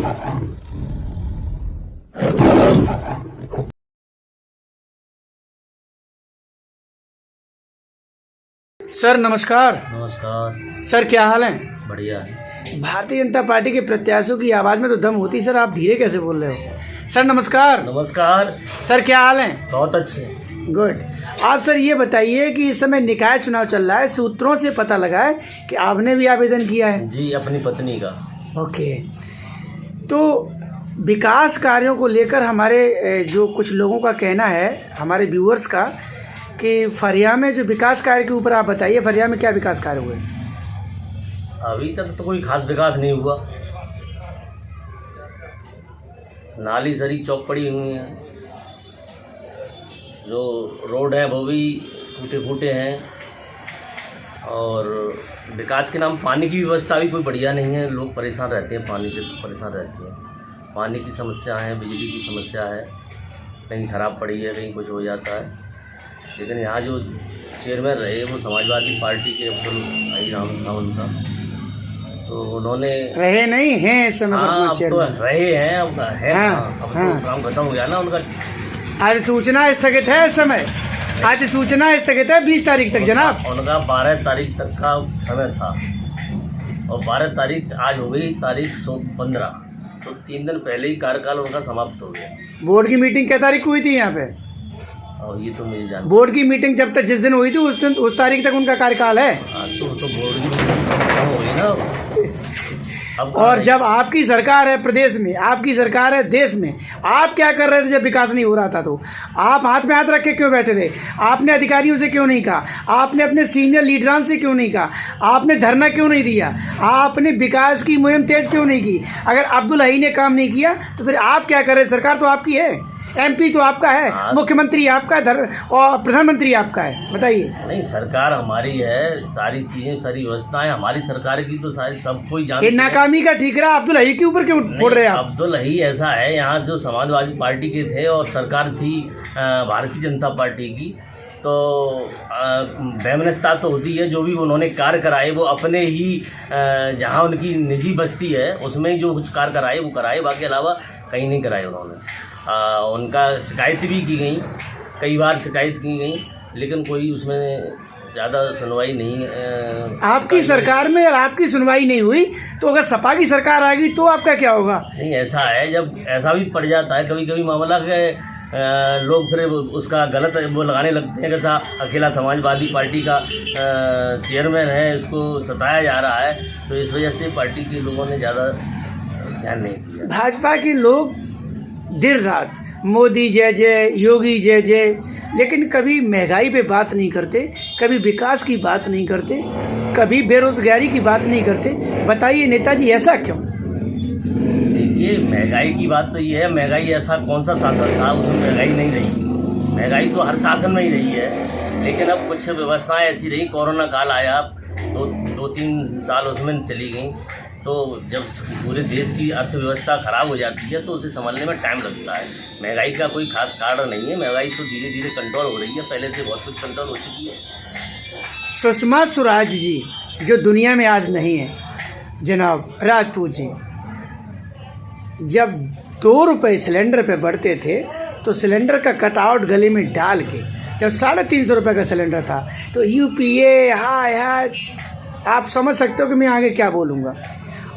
Sir नमस्कार। नमस्कार sir क्या हाल है? बढ़िया है। भारतीय जनता पार्टी के प्रत्याशियों की आवाज़ में तो दम होती सर, आप धीरे कैसे बोल रहे हो? सर नमस्कार। नमस्कार सर क्या हाल है? बहुत अच्छे। गुड। आप सर ये बताइए कि इस समय निकाय चुनाव चल रहा है, सूत्रों से पता लगा है कि आपने भी आवेदन किया है। जी, अपनी पत्नी का। ओके, तो विकास कार्यों को लेकर हमारे जो कुछ लोगों का कहना है, हमारे व्यूअर्स का, कि फरिया में जो विकास कार्य के ऊपर आप बताइए, फरिया में क्या विकास कार्य हुए? अभी तक तो कोई खास विकास नहीं हुआ। नाली सरी चौक पड़ी हुई हैं, जो रोड हैं वो भी टूटे फूटे हैं, और विकास के नाम पानी की व्यवस्था भी कोई बढ़िया नहीं है। लोग परेशान रहते हैं, पानी से परेशान रहते हैं। पानी की समस्या है, बिजली की समस्या है, कहीं ख़राब पड़ी है, कहीं कुछ हो जाता है। लेकिन यहाँ जो चेयरमैन रहे वो समाजवादी पार्टी के अब्दुल हई नाम था उनका, तो उन्होंने रहे नहीं हैं इस समय? हाँ, अब तो रहे हैं, अब है। हाँ, अब हाँ। तो काम खत्म हो गया ना उनका। अधिसूचना स्थगित है इस समय, अधिसूचना स्थगित है 20 तारीख तक जनाब। उनका 12 तारीख तक का समय था, और 12 तारीख आज हो गई तारीख 15, तो 3 दिन पहले ही कार्यकाल उनका समाप्त हो गया। बोर्ड की मीटिंग क्या तारीख को हुई थी यहाँ पे? और ये तो मुझे जान, बोर्ड की मीटिंग जब तक जिस दिन हुई थी उस तारीख तक उनका कार्यकाल है। तो बोर्ड की खत्म हो गई ना अब। और जब आपकी सरकार है प्रदेश में, आपकी सरकार है देश में, आप क्या कर रहे थे जब विकास नहीं हो रहा था? तो आप हाथ में हाथ रख के क्यों बैठे रहे? आपने अधिकारियों से क्यों नहीं कहा? आपने अपने सीनियर लीडरान से क्यों नहीं कहा? आपने धरना क्यों नहीं दिया? आपने विकास की मुहिम तेज क्यों नहीं की? अगर अब्दुल हई ने काम नहीं किया तो फिर आप क्या कर रहे? सरकार तो आपकी है, एमपी तो आपका है, मुख्यमंत्री आपका और प्रधानमंत्री आपका है। बताइए। नहीं, सरकार हमारी है, सारी चीजें, सारी व्यवस्थाएं हमारी सरकार की, तो सारी सब कोई जानते हैं। नाकामी का ठीकरा अब्दुल हई के ऊपर क्यों फोड़ रहे हैं आप? अब्दुल हई ऐसा है, यहाँ जो समाजवादी पार्टी के थे और सरकार थी भारतीय जनता पार्टी की, तो बेमनस्ता तो होती है। जो भी उन्होंने कार्य कराए वो अपने ही जहाँ उनकी निजी बस्ती है उसमें जो कुछ कार्य कराए वो कराए, बाकी अलावा कहीं नहीं कराए उन्होंने। उनका शिकायत भी की गई, कई बार शिकायत की गई, लेकिन कोई उसमें ज़्यादा सुनवाई नहीं। आपकी सरकार में अगर आपकी सुनवाई नहीं हुई तो अगर सपा की सरकार आ गई तो आपका क्या होगा? नहीं, ऐसा है, जब ऐसा भी पड़ जाता है कभी कभी मामला के लोग फिर उसका गलत वो लगाने लगते हैं कि अकेला समाजवादी पार्टी का चेयरमैन है, इसको सताया जा रहा है, तो इस वजह से पार्टी के लोगों ने ज़्यादा ध्यान नहीं दिया। भाजपा के लोग दिन रात मोदी जय जय, योगी जय जय, लेकिन कभी महंगाई पे बात नहीं करते, कभी विकास की बात नहीं करते, कभी बेरोजगारी की बात नहीं करते। बताइए नेताजी ऐसा क्यों? देखिए, महंगाई की बात तो ये है, महंगाई ऐसा कौन सा शासन था उसमें महंगाई नहीं रही? महंगाई तो हर शासन में ही रही है, लेकिन अब कुछ व्यवस्थाएं ऐसी रही। कोरोना काल आया, तो 2-3 साल उसमें चली गई, तो जब पूरे देश की अर्थव्यवस्था खराब हो जाती है तो उसे संभालने में टाइम लगता है। महंगाई का कोई खास कारण नहीं है, महंगाई तो धीरे धीरे कंट्रोल हो रही है, पहले से बहुत कुछ कंट्रोल हो चुकी है। सुषमा स्वराज जी जो दुनिया में आज नहीं है, जनाब राजपूत जी, जब 2 रुपये सिलेंडर पे बढ़ते थे तो सिलेंडर का कटआउट गले में डाल के, जब 350 रुपये का सिलेंडर था तो यूपीए हाय हाय, आप समझ सकते हो कि मैं आगे क्या बोलूँगा।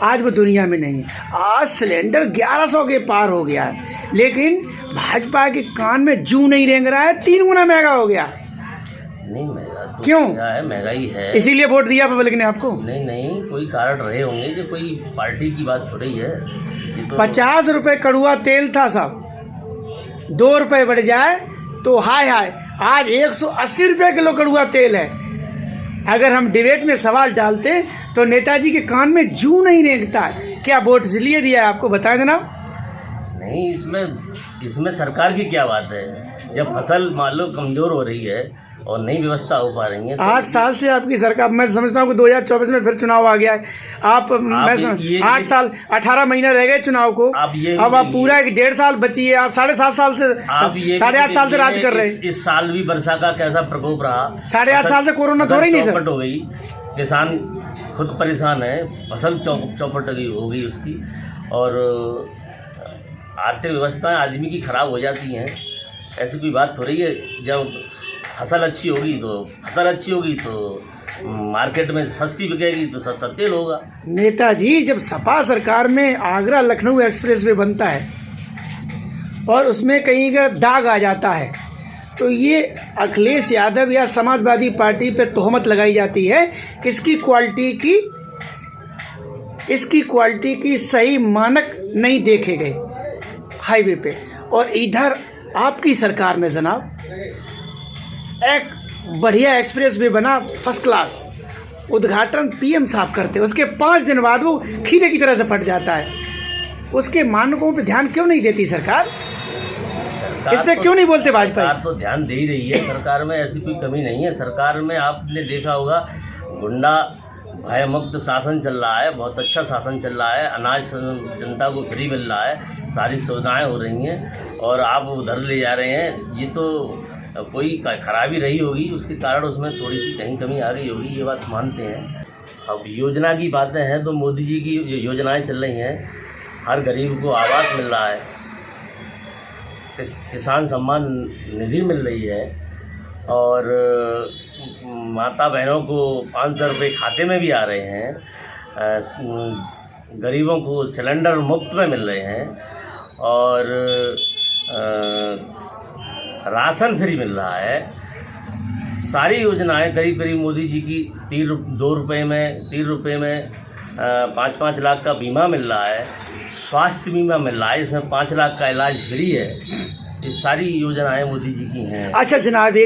आज वो दुनिया में नहीं है। आज सिलेंडर 1100 के पार हो गया है, लेकिन भाजपा के कान में जूं नहीं रेंग रहा है, 3 गुना महंगा हो गया। नहीं, महंगा तो क्यों है, महंगाई है, इसीलिए वोट दिया पब्लिक ने आपको? नहीं, कोई कारण रहे होंगे, जो कोई पार्टी की बात थोड़ी है। तो 50 रुपये कड़ुआ तेल था साहब, 2 रुपये बढ़ जाए तो हाय हाय, आज 180 रुपये किलो कड़ुआ तेल है। अगर हम डिबेट में सवाल डालते तो नेताजी के कान में जूं नहीं रेंगता है। क्या वोट इसलिए दिया है आपको, बताएं जनाब? नहीं, इसमें सरकार की क्या बात है? जब फसल मान लो कमजोर हो रही है और नई व्यवस्था हो पा रही है, 8 साल से आपकी सरकार, मैं समझता हूँ कि 2024 में फिर चुनाव आ गया है। आप 8 साल 18 महीने रह गए चुनाव को, अब आप पूरा 1.5 साल बची है। आप 7.5 साल से, 8.5 साल से राज कर रहे हैं। इस साल भी वर्षा का कैसा प्रकोप रहा? 8.5 साल से कोरोना तो रही नहीं सर। हो गई, किसान खुद परेशान है, फसल चौपट हो गई उसकी, और आर्थिक व्यवस्थाएं आदमी की खराब हो जाती हैं। ऐसी कोई बात हो रही है, जब फसल अच्छी होगी तो मार्केट में सस्ती बिकेगी तो सस्ता तेल होगा। नेताजी, जब सपा सरकार में आगरा लखनऊ एक्सप्रेस वे बनता है और उसमें कहीं का दाग आ जाता है, तो ये अखिलेश यादव या समाजवादी पार्टी पे तोहमत लगाई जाती है कि इसकी क्वालिटी की सही मानक नहीं देखे गए हाईवे पे। और इधर आपकी सरकार में जनाब एक बढ़िया एक्सप्रेस वे बना, फर्स्ट क्लास, उद्घाटन पीएम साहब करते, उसके 5 दिन बाद वो खीरे की तरह से फट जाता है। उसके मानकों पे ध्यान क्यों नहीं देती सरकार? इस पे क्यों नहीं बोलते भाजपा? सरकार तो ध्यान दे ही रही है, सरकार में ऐसी कोई कमी नहीं है। सरकार में आपने देखा होगा गुंडा भय मुक्त शासन चल रहा है, बहुत अच्छा शासन चल रहा है, अनाज जनता को फ्री मिल रहा है, सारी सुविधाएं हो रही हैं और आप उधर ले जा रहे हैं। ये तो कोई खराबी रही होगी, उसके कारण उसमें थोड़ी सी कहीं कमी आ गई होगी, ये बात मानते हैं। अब योजना की बातें हैं तो मोदी जी की योजनाएं चल रही हैं, हर गरीब को आवास मिल रहा है, किसान सम्मान निधि मिल रही है और माता बहनों को 500 रुपये खाते में भी आ रहे हैं, गरीबों को सिलेंडर मुफ्त में मिल रहे हैं और राशन फ्री मिल रहा है। सारी योजनाएं करीब मोदी जी की 3 रुपये में 5-5 लाख का बीमा मिल रहा है, स्वास्थ्य बीमा मिल रहा है, इसमें 5 लाख का इलाज फ्री है। ये सारी योजनाएं मोदी जी की हैं। अच्छा जनाब,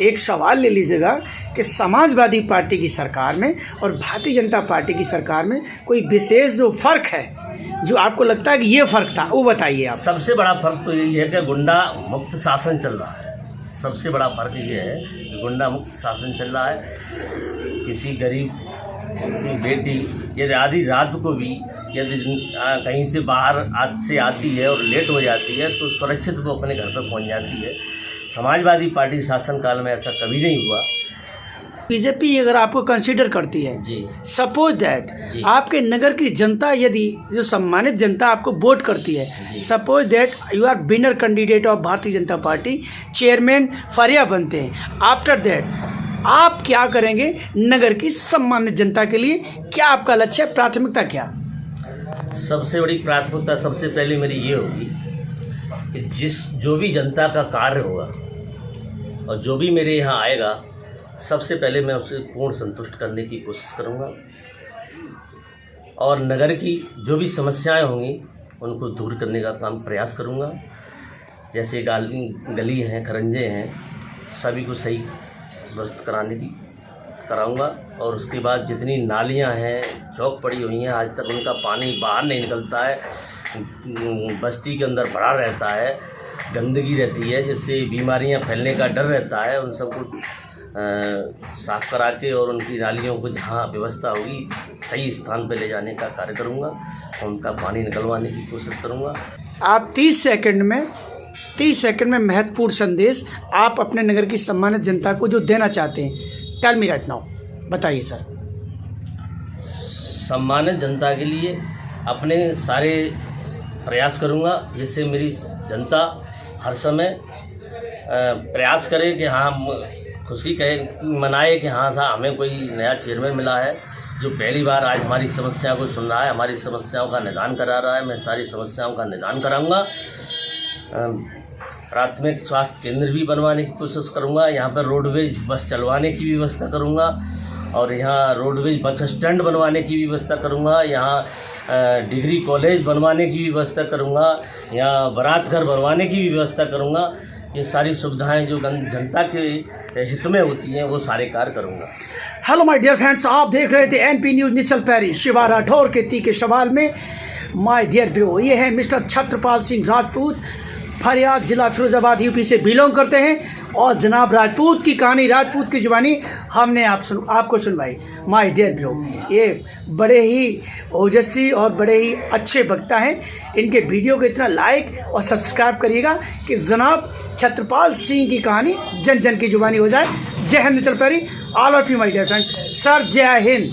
एक सवाल ले लीजिएगा कि समाजवादी पार्टी की सरकार में और भारतीय जनता पार्टी की सरकार में कोई विशेष जो फ़र्क है, जो आपको लगता है कि ये फ़र्क था, वो बताइए आप। सबसे बड़ा फ़र्क तो यही है कि गुंडा मुक्त शासन चल रहा है। सबसे बड़ा फ़र्क ये है कि गुंडा मुक्त शासन चल रहा है। किसी गरीब की बेटी यदि आधी रात को भी यदि कहीं से बाहर से आती है और लेट हो जाती है तो सुरक्षित वो अपने घर पर पहुंच जाती है। समाजवादी पार्टी शासनकाल में ऐसा कभी नहीं हुआ। बीजेपी अगर आपको कंसीडर करती है जी, सपोज दैट आपके नगर की जनता, यदि जो सम्मानित जनता आपको वोट करती है, suppose that you are winner candidate of Bharatiya Janata party, chairman फरिया बनते हैं, आफ्टर दैट आप क्या करेंगे नगर की सम्मानित जनता के लिए? क्या आपका लक्ष्य है, प्राथमिकता क्या? सबसे बड़ी प्राथमिकता सबसे पहले मेरी ये होगी कि जो भी जनता का कार्य होगा और जो भी मेरे यहाँ आएगा, सबसे पहले मैं उसे पूर्ण संतुष्ट करने की कोशिश करूँगा और नगर की जो भी समस्याएं होंगी उनको दूर करने का काम प्रयास करूँगा। जैसे गली हैं, खरंजे हैं, सभी को सही दुरुस्त कराऊंगा और उसके बाद जितनी नालियां हैं, चौक पड़ी हुई हैं, आज तक उनका पानी बाहर नहीं निकलता है, बस्ती के अंदर भरा रहता है, गंदगी रहती है, जिससे बीमारियां फैलने का डर रहता है। उन सबको साफ करा के और उनकी नालियों को जहां व्यवस्था होगी सही स्थान पर ले जाने का कार्य करूंगा और उनका पानी निकलवाने की कोशिश करूंगा। आप 30 सेकंड में महत्वपूर्ण संदेश आप अपने नगर की सम्मानित जनता को जो देना चाहते हैं, टेल मी राइट नाउ, बताइए सर। सम्मानित जनता के लिए अपने सारे प्रयास करूंगा जिससे मेरी जनता हर समय प्रयास करे कि हाँ, खुशी मनाए कि हाँ साहब हमें कोई नया चेयरमैन मिला है जो पहली बार आज हमारी समस्या को सुन रहा है, हमारी समस्याओं का निदान करा रहा है। मैं सारी समस्याओं का निदान कराऊंगा। प्राथमिक स्वास्थ्य केंद्र भी बनवाने की कोशिश करूंगा, यहाँ पर रोडवेज बस चलवाने की व्यवस्था करूंगा और यहाँ रोडवेज बस स्टैंड बनवाने की व्यवस्था करूंगा, यहाँ डिग्री कॉलेज बनवाने की व्यवस्था करूंगा, यहाँ बारात घर बनवाने की व्यवस्था करूंगा। ये सारी सुविधाएं जो जनता के हित में होती हैं वो सारे कार्य करूंगा। हेलो माय डियर फ्रेंड्स, आप देख रहे थे एनपी न्यूज़ निश्चल पैरी। शिवा राठौर के तीखे सवाल में माय डियर ब्रो, ये है मिस्टर छत्रपाल सिंह राजपूत, फरियाद, जिला फिरोजाबाद, यूपी से बिलोंग करते हैं। और जनाब राजपूत की कहानी, राजपूत की जुबानी हमने आपको सुनवाई। माय डियर ब्रो, ये बड़े ही ओजस्वी और बड़े ही अच्छे वक्ता हैं। इनके वीडियो को इतना लाइक और सब्सक्राइब करिएगा कि जनाब छत्रपाल सिंह की कहानी जन जन की जुबानी हो जाए। जय हिंद निश्चल पैरी, all of you my dear friend. Sir Jai Hind.